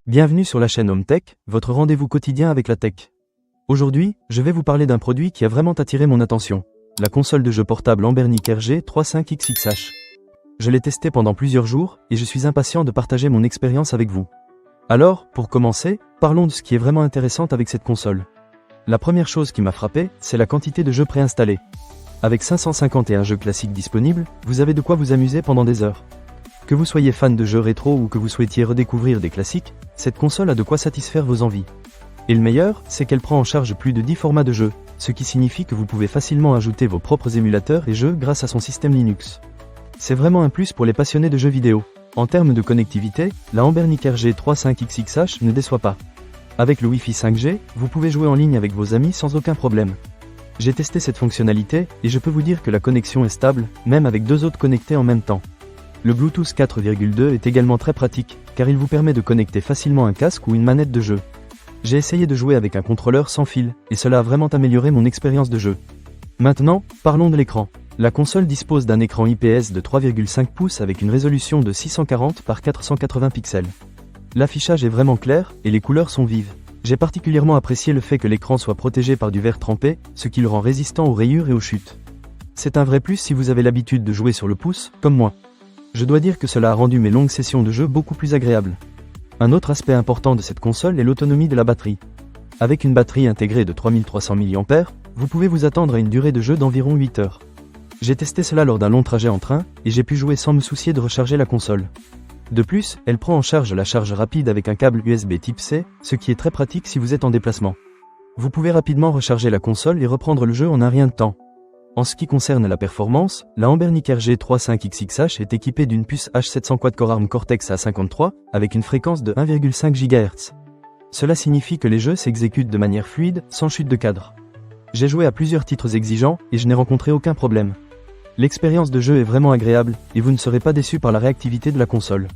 Bienvenue sur la chaîne Home Tech, votre rendez-vous quotidien avec la tech. Aujourd'hui, je vais vous parler d'un produit qui a vraiment attiré mon attention, la console de jeu portable Anbernic RG35XXH. Je l'ai testé pendant plusieurs jours, et je suis impatient de partager mon expérience avec vous. Alors, pour commencer, parlons de ce qui est vraiment intéressant avec cette console. La première chose qui m'a frappé, c'est la quantité de jeux préinstallés. Avec 551 jeux classiques disponibles, vous avez de quoi vous amuser pendant des heures. Que vous soyez fan de jeux rétro ou que vous souhaitiez redécouvrir des classiques, cette console a de quoi satisfaire vos envies. Et le meilleur, c'est qu'elle prend en charge plus de 10 formats de jeux, ce qui signifie que vous pouvez facilement ajouter vos propres émulateurs et jeux grâce à son système Linux. C'est vraiment un plus pour les passionnés de jeux vidéo. En termes de connectivité, la Anbernic RG35XXH ne déçoit pas. Avec le Wi-Fi 5G, vous pouvez jouer en ligne avec vos amis sans aucun problème. J'ai testé cette fonctionnalité, et je peux vous dire que la connexion est stable, même avec deux autres connectés en même temps. Le Bluetooth 4.2 est également très pratique, car il vous permet de connecter facilement un casque ou une manette de jeu. J'ai essayé de jouer avec un contrôleur sans fil, et cela a vraiment amélioré mon expérience de jeu. Maintenant, parlons de l'écran. La console dispose d'un écran IPS de 3,5 pouces avec une résolution de 640 par 480 pixels. L'affichage est vraiment clair, et les couleurs sont vives. J'ai particulièrement apprécié le fait que l'écran soit protégé par du verre trempé, ce qui le rend résistant aux rayures et aux chutes. C'est un vrai plus si vous avez l'habitude de jouer sur le pouce, comme moi. Je dois dire que cela a rendu mes longues sessions de jeu beaucoup plus agréables. Un autre aspect important de cette console est l'autonomie de la batterie. Avec une batterie intégrée de 3300 mAh, vous pouvez vous attendre à une durée de jeu d'environ 8 heures. J'ai testé cela lors d'un long trajet en train, et j'ai pu jouer sans me soucier de recharger la console. De plus, elle prend en charge la charge rapide avec un câble USB type C, ce qui est très pratique si vous êtes en déplacement. Vous pouvez rapidement recharger la console et reprendre le jeu en un rien de temps. En ce qui concerne la performance, la Anbernic RG35XXH est équipée d'une puce H700 quad-core ARM Cortex A53, avec une fréquence de 1,5 GHz. Cela signifie que les jeux s'exécutent de manière fluide, sans chute de cadre. J'ai joué à plusieurs titres exigeants, et je n'ai rencontré aucun problème. L'expérience de jeu est vraiment agréable, et vous ne serez pas déçu par la réactivité de la console.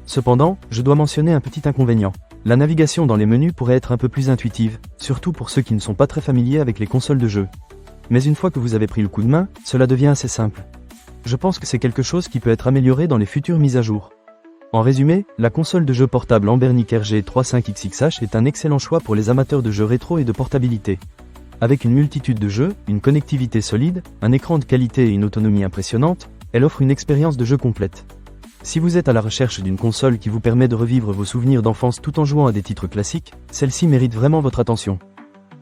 Cependant, je dois mentionner un petit inconvénient. La navigation dans les menus pourrait être un peu plus intuitive, surtout pour ceux qui ne sont pas très familiers avec les consoles de jeu. Mais une fois que vous avez pris le coup de main, cela devient assez simple. Je pense que c'est quelque chose qui peut être amélioré dans les futures mises à jour. En résumé, la console de jeu portable Anbernic RG35XXH est un excellent choix pour les amateurs de jeux rétro et de portabilité. Avec une multitude de jeux, une connectivité solide, un écran de qualité et une autonomie impressionnante, elle offre une expérience de jeu complète. Si vous êtes à la recherche d'une console qui vous permet de revivre vos souvenirs d'enfance tout en jouant à des titres classiques, celle-ci mérite vraiment votre attention.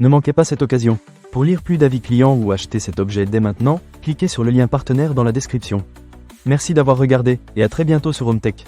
Ne manquez pas cette occasion. Pour lire plus d'avis clients ou acheter cet objet dès maintenant, cliquez sur le lien partenaire dans la description. Merci d'avoir regardé, et à très bientôt sur Home Tech.